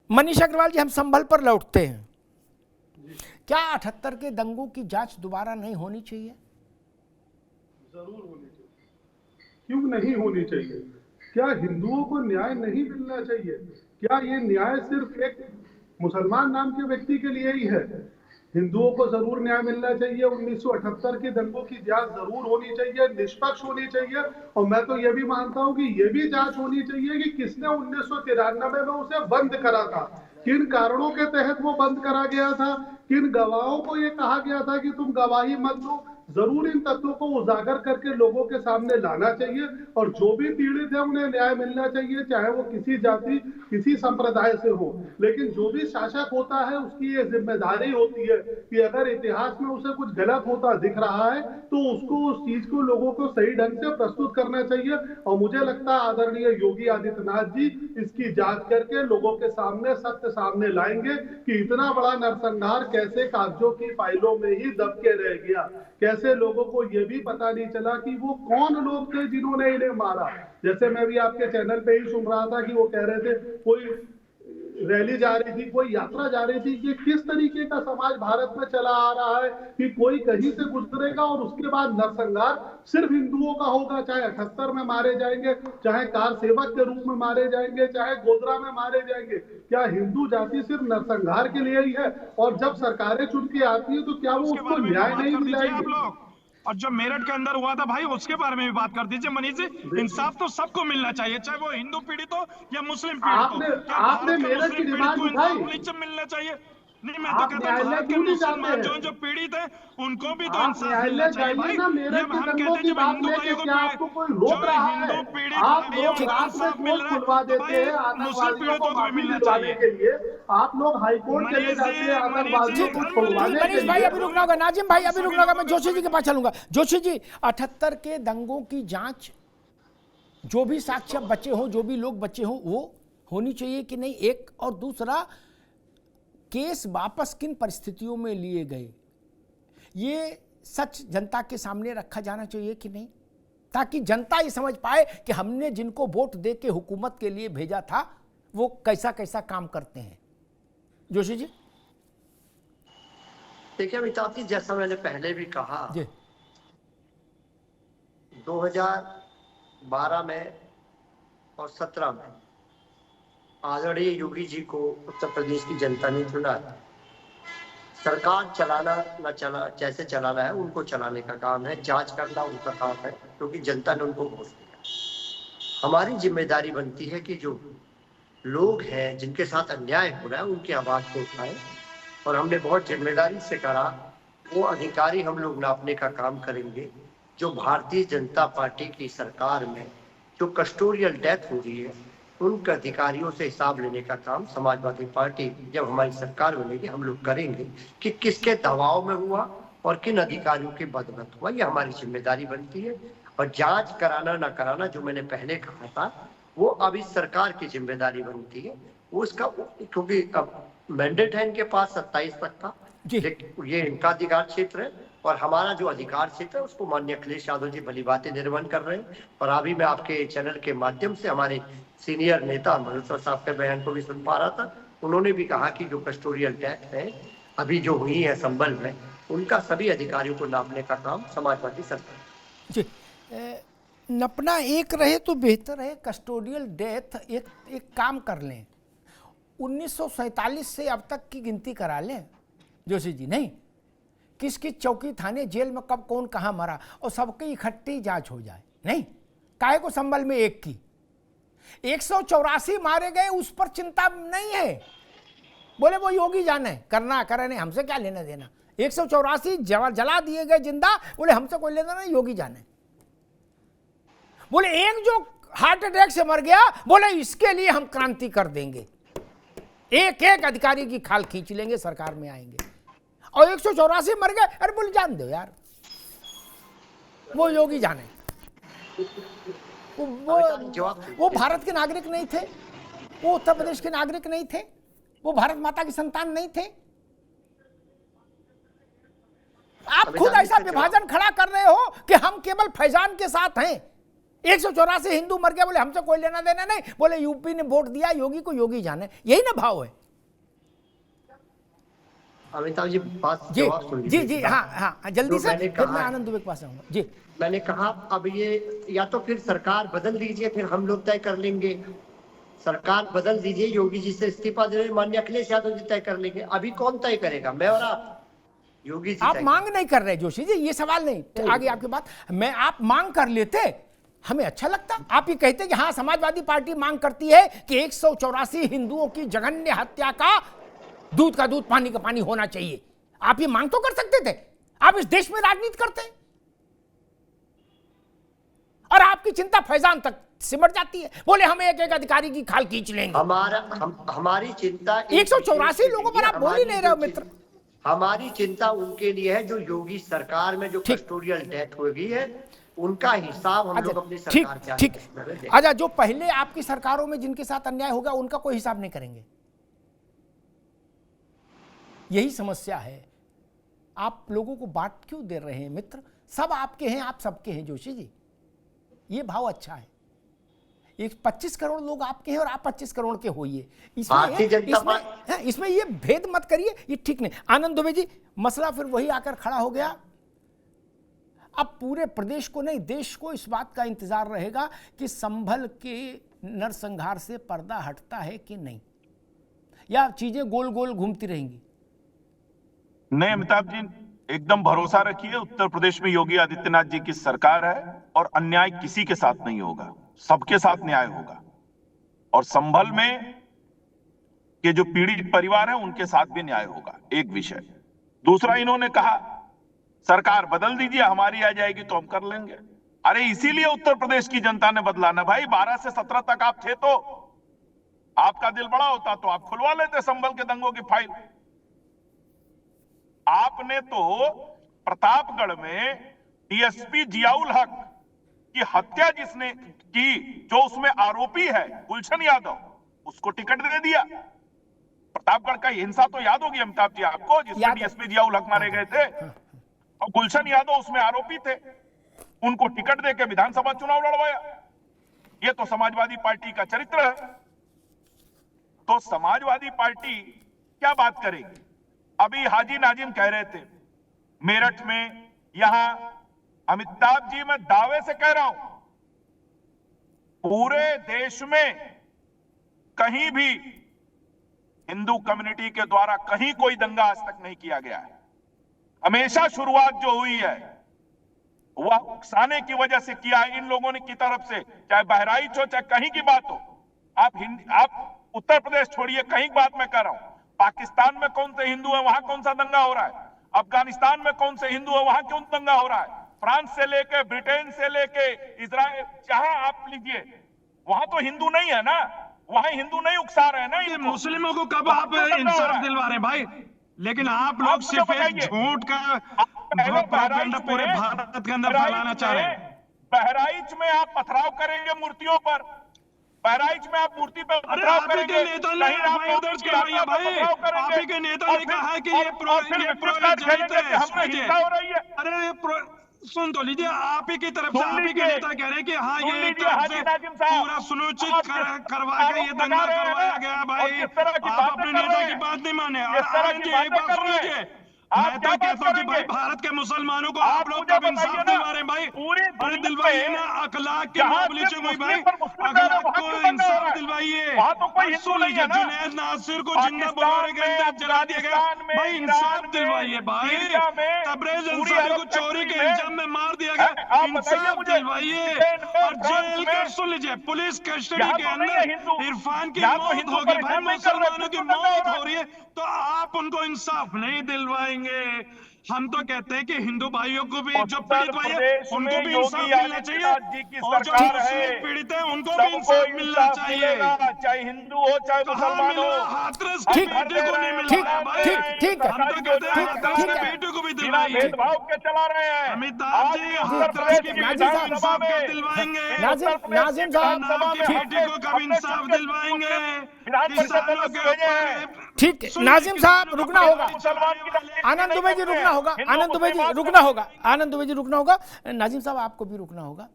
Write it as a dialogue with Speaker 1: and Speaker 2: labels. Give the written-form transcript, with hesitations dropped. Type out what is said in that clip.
Speaker 1: मनीष अग्रवाल जी, हम संभल पर लौटते हैं। क्या 78 के दंगों की जांच दोबारा नहीं होनी चाहिए?
Speaker 2: जरूर होनी चाहिए। क्यों नहीं होनी चाहिए? क्या हिंदुओं को न्याय नहीं मिलना चाहिए? क्या ये न्याय सिर्फ एक मुसलमान नाम के व्यक्ति के लिए ही है? हिंदुओं को जरूर न्याय मिलना चाहिए। 1978 के दंगों की जांच जरूर होनी चाहिए, निष्पक्ष होनी चाहिए। और मैं तो ये भी मानता हूं कि ये भी जांच होनी चाहिए कि किसने 1993 में उसे बंद करा था, किन कारणों के तहत वो बंद करा गया था, किन गवाहों को ये कहा गया था कि तुम गवाही मत दो। जरूर इन तथ्यों को उजागर करके लोगों के सामने लाना चाहिए और जो भी पीड़ित है उन्हें न्याय मिलना चाहिए, चाहे वो किसी जाति किसी संप्रदाय से हो। लेकिन जो भी शासक होता है उसकी ये जिम्मेदारी होती है कि अगर इतिहास में उसे कुछ गलत होता दिख रहा है तो उसको उस चीज को लोगों को सही ढंग से प्रस्तुत करना चाहिए। और मुझे लगता है आदरणीय योगी आदित्यनाथ जी इसकी जांच करके लोगों के सामने सत्य सामने लाएंगे कि इतना बड़ा नरसंहार कैसे कागजों की फाइलों में ही दब के रह गया, कैसे लोगों को यह भी पता नहीं चला कि वो कौन लोग थे जिन्होंने इन्हें मारा। जैसे मैं भी आपके चैनल पे ही सुन रहा था कि वो कह रहे थे कोई रैली जा रही थी, कोई यात्रा जा रही थी। कि किस तरीके का समाज भारत में चला आ रहा है कि कोई कहीं से गुजरेगा और उसके बाद नरसंहार सिर्फ हिंदुओं का होगा, चाहे 78 में मारे जाएंगे, चाहे कार सेवक के रूप में मारे जाएंगे, चाहे गोधरा में मारे जाएंगे। क्या हिंदू जाति सिर्फ नरसंहार के लिए ही है? और जब सरकारें चुन के आती है तो क्या वो उसको न्याय नहीं दिलाएंगे?
Speaker 3: और जो मेरठ के अंदर हुआ था भाई, उसके बारे में भी बात कर दीजिए मनीष जी। इंसाफ तो सबको मिलना चाहिए, चाहे वो हिंदू पीड़ित हो या मुस्लिम पीड़ित हो।
Speaker 2: आपने मेरठ की डिमांड उठाई,
Speaker 3: मिलना चाहिए। नहीं, मैं तो कहता हूं भारत के मुसलमान जो पीड़ित है उनको भी तो इंसाफ मिलना चाहिए भाई।
Speaker 2: ये हम कहते हैं जब हिंदू भाइयों को आपको कोई रोक रहा है, आप लोग रात में कोर्ट खुलवा देते हैं आतंकवादियों को माफी दिलवाने के लिए, आप लोग हाईकोर्ट चले जाते हैं आतंकवादियों को छुड़वाने के लिए।
Speaker 1: मनीष भाई अभी रुकना होगा, नाजिम भाई अभी रुकना होगा, मैं जोशी जी के पास चलूंगा। जोशी जी, 78 के दंगों की जांच, जो भी साक्ष्य बचे हों, जो भी लोग बचे हों, वो होनी चाहिए कि नहीं? एक और दूसरा, केस वापस किन परिस्थितियों में लिए गए, ये सच जनता के सामने रखा जाना चाहिए कि नहीं, ताकि जनता ये समझ पाए कि हमने जिनको वोट दे के हुकूमत के लिए भेजा था वो कैसा कैसा काम करते हैं। जोशी जी।
Speaker 4: देखिए अमिताभ जी, जैसा मैंने पहले भी कहा, 2012 में और 17 में आदरणीय योगी जी को उत्तर प्रदेश की जनता ने चुना है। सरकार चलाना न चला, जैसे चलाना है उनको चलाने का काम है, जांच करना उनका काम है, क्योंकि जनता ने उनको वोट दिया। हमारी जिम्मेदारी बनती है कि जो लोग हैं जिनके साथ अन्याय हो रहा है उनकी आवाज को उठाएं, और हमने बहुत जिम्मेदारी से करा। वो अधिकारी हम लोग नापने का काम करेंगे जो भारतीय जनता पार्टी की सरकार में जो कस्टोडियल डेथ हो रही है उनके अधिकारियों से हिसाब लेने का काम समाजवादी पार्टी जब हमारी सरकार बनेगी हम लोग करेंगे कि किसके दबाव में हुआ और किन अधिकारियों के बदौलत हुआ। ये हमारी जिम्मेदारी बनती है। और जांच कराना ना कराना, जो मैंने पहले कहा था, वो अब इस सरकार की जिम्मेदारी बनती है। वो उसका, क्योंकि अब मैंडेट है इनके पास 27 तक का, ये इनका अधिकार क्षेत्र है और हमारा जो अधिकार क्षेत्र है उसको माननीय अखिलेश यादव जी भली बातें निर्वहन कर रहे हैं। और अभी मैं आपके चैनल के माध्यम से हमारे सीनियर नेता मल्होत्रा साहब के बयान को भी सुन पा रहा था। उन्होंने भी कहा कि जो कस्टोडियल डेथ है अभी जो हुई है संभल में, उनका सभी अधिकारियों को नापने का काम समाजवादी सरकार
Speaker 1: जी। नपना एक रहे तो बेहतर है। कस्टोडियल डेथ एक काम कर लें, 1947 से अब तक की गिनती करा लें जोशी जी। नहीं, किस किस चौकी थाने जेल में कब कौन कहाँ मरा और सबकी इकट्ठी जांच हो जाए। नहीं, काहे को संभल में एक की 184 मारे गए, उस पर चिंता नहीं है। बोले वो योगी जाने, करना करे नहीं, हमसे क्या लेना देना। 184 जला दिए गए जिंदा, बोले हमसे कोई लेना नहीं, योगी जाने। बोले एक जो हार्ट अटैक से मर गया, बोले इसके लिए हम क्रांति कर देंगे, एक एक अधिकारी की खाल खींच लेंगे, सरकार में आएंगे। और 184 मर गए, अरे बोले जान दो यार, वो योगी जाने। वो भारत के नागरिक नहीं थे, वो उत्तर प्रदेश के नागरिक नहीं थे, वो भारत माता की संतान नहीं थे। आप खुद ऐसा विभाजन खड़ा कर रहे हो कि हम केवल फैजान के साथ हैं। 184 हिंदू मर गए, बोले हमसे कोई लेना देना नहीं, बोले यूपी ने वोट दिया योगी को, योगी जाने। यही ना भाव है।
Speaker 4: अमिताभ जी बात
Speaker 1: जी
Speaker 4: जवाब सुन
Speaker 1: जी
Speaker 4: लीजिए।
Speaker 1: जी, हाँ हाँ, जल्दी
Speaker 4: जो
Speaker 1: से,
Speaker 4: मैंने
Speaker 1: फिर
Speaker 4: कहा
Speaker 1: मैं
Speaker 4: है।
Speaker 1: आनंद दुबे के पास आऊंगा जी।
Speaker 4: मैंने कहा अब ये या तो फिर सरकार बदल दीजिए, फिर हम लोग तय कर लेंगे। सरकार बदल दीजिए, योगी जी से इस्तीफा दे रहे, माननीय अखिलेश यादव जी तय कर लेंगे। अभी कौन तय करेगा, मैं और आप? योगी जी
Speaker 1: आप
Speaker 4: तय
Speaker 1: मांग नहीं कर रहे जोशी जी, ये सवाल नहीं, आगे आपकी बात। मैं आप मांग कर लेते, हमें अच्छा लगता। आप ये कहते कि हाँ समाजवादी पार्टी मांग करती है कि 184 हिंदुओं की जघन्य हत्या का दूध का दूध पानी का पानी होना चाहिए। आप ये मांग तो कर सकते थे। आप इस देश में राजनीति करते हैं और आपकी चिंता फैजान तक सिमट जाती है। बोले हम एक एक अधिकारी की खाल खींच लेंगे।
Speaker 4: हमारी चिंता
Speaker 1: 184 लोगों पर आप बोल ही नहीं रहे हो मित्र।
Speaker 4: हमारी चिंता उनके लिए है जो योगी सरकार में जो कस्टोडियल डेथ हो गई है, उनका हिसाब हम लोग अपनी
Speaker 1: ठीक
Speaker 4: सरकार के
Speaker 1: ठीक।
Speaker 4: आगे देंगे।
Speaker 1: अच्छा, जो पहले आपकी सरकारों में जिनके साथ अन्याय होगा उनका कोई हिसाब नहीं करेंगे। यही समस्या है। आप लोगों को बांट क्यों दे रहे हैं मित्र? सब आपके हैं, आप सबके हैं जोशी जी। ये भाव अच्छा है। 25 करोड़ लोग आपके हैं और आप 25 करोड़ के होइए। इसमें ये भेद मत करिए, ये ठीक नहीं। आनंद दुबे जी, मसला फिर वही आकर खड़ा हो गया। अब पूरे प्रदेश को नहीं, देश को इस बात का इंतजार रहेगा कि संभल के नरसंहार से पर्दा हटता है कि नहीं, या चीजें गोल गोल घूमती रहेंगी।
Speaker 5: नहीं अमिताभ जी, एकदम भरोसा रखिए, उत्तर प्रदेश में योगी आदित्यनाथ जी की सरकार है और अन्याय किसी के साथ नहीं होगा, सबके साथ न्याय होगा। और संभल में के जो पीड़ित परिवार है उनके साथ भी न्याय होगा, एक विषय। दूसरा, इन्होंने कहा सरकार बदल दीजिए, हमारी आ जाएगी तो हम कर लेंगे। अरे इसीलिए उत्तर प्रदेश की जनता ने बदला ना भाई। 12 से 17 तक आप थे तो आपका दिल बड़ा होता तो आप खुलवा लेते संभल के दंगों की फाइल। आपने तो प्रतापगढ़ में डीएसपी जियाउल हक की हत्या जिसने की, जो उसमें आरोपी है गुलशन यादव, उसको टिकट दे दिया। प्रतापगढ़ का हिंसा तो याद होगी अमिताभ जी आपको, जिसमें डीएसपी जियाउल हक मारे गए थे और गुलशन यादव उसमें आरोपी थे। उनको टिकट देके विधानसभा चुनाव लड़वाया। ये तो समाजवादी पार्टी का चरित्र है। तो समाजवादी पार्टी क्या बात करेगी? अभी हाजी नाजिम कह रहे थे मेरठ में, यहां अमिताभ जी मैं दावे से कह रहा हूं पूरे देश में कहीं भी हिंदू कम्युनिटी के द्वारा कहीं कोई दंगा आज तक नहीं किया गया है। हमेशा शुरुआत जो हुई है वह उकसाने की वजह से किया है इन लोगों ने की तरफ से, चाहे बहराइच हो चाहे कहीं की बात हो। आप उत्तर प्रदेश छोड़िए, कहीं की बात मैं कर रहा हूं। पाकिस्तान में कौन से हिंदू है वहां कौन सा दंगा हो रहा है, अफगानिस्तान में कौन से हिंदू है वहां क्यों दंगा हो रहा है, फ्रांस से लेके ब्रिटेन से लेके इजराइल, जहां आप लीजिए वहां तो हिंदू नहीं है ना, वहां हिंदू नहीं उकसा रहे हैं ना।
Speaker 3: मुस्लिमों को कब आप इंसाफ दिलवा रहे हैं भाई? लेकिन आप लोग सिर्फ एक झूठ का प्रोपेगेंडा पूरे भारत के अंदर फैलाना चाह रहे हैं।
Speaker 5: बहराइच में आप पथराव करेंगे मूर्तियों पर, बहराइच में आप मूर्ति पर पथराव करेंगे।
Speaker 3: आप ही के नेता ने एफआईआर दर्ज करवाया भाई, आप ही के नेता ने कहा है कि ये प्रोजेक्ट अरे सुन तो लीजिए, आप ही की तरफ से आप ही के नेता कह रहे हैं कि हाँ ये एक तरफ से पूरा सुनिश्चित करवा के ये दंगा करवाया गया। भाई आप अपने नेता की बात नहीं माने। आनंद जी एक बात सुन लीजिए, मैं तो कहता हूँ कि भाई भारत के मुसलमानों को आप लोग कब इंसाफ दिलवा रहे हैं भाई? अरे दिलवाइए ना, अखलाक की मोबिलिटी हुई भाई, अखलाक को इंसाफ दिलवाइए। सुन लीजिए, जुनैद नासिर को जिंदा बोलोरे के अंदर जला दिया गया भाई, इंसाफ दिलवाइए भाई। तबरेज अंसारी को चोरी के इल्जाम में मार दिया गया, इंसाफ दिलवाइए। और जेल के सुन लीजिए, पुलिस कस्टडी के अंदर इरफान की मौत हो गई भाई, मुसलमानों की मौत हो रही है, तो आप उनको इंसाफ नहीं दिलवाएंगे। हम तो कहते हैं कि हिंदू भाइयों को भी जो पीड़ित भाई है उनको भी इंसाफ मिलना चाहिए, और जो मुस्लिम पीड़ित है उनको भी इंसाफ मिलना चाहिए,
Speaker 5: चाहे हिंदू हो चाहे मुसलमान हो।
Speaker 3: हाथरस की बेटी को नहीं मिला भाई, हम तो कहते हैं हाथरस की बेटी को भी दिलवाइए।
Speaker 5: भेदभाव के चला रहे हैं
Speaker 3: अमिताभ जी, हाथरस की बेटी को इंसाफ कब दिलवाएंगे?
Speaker 1: नाजिम साहब
Speaker 3: की बेटी को कब इंसाफ दिलवाएंगे?
Speaker 1: ठीक, नाजिम साहब रुकना होगा, आनंद दुबे जी रुकना होगा, आनंद दुबे जी रुकना होगा, आनंद दुबे जी रुकना होगा, नाजिम साहब आपको भी रुकना होगा।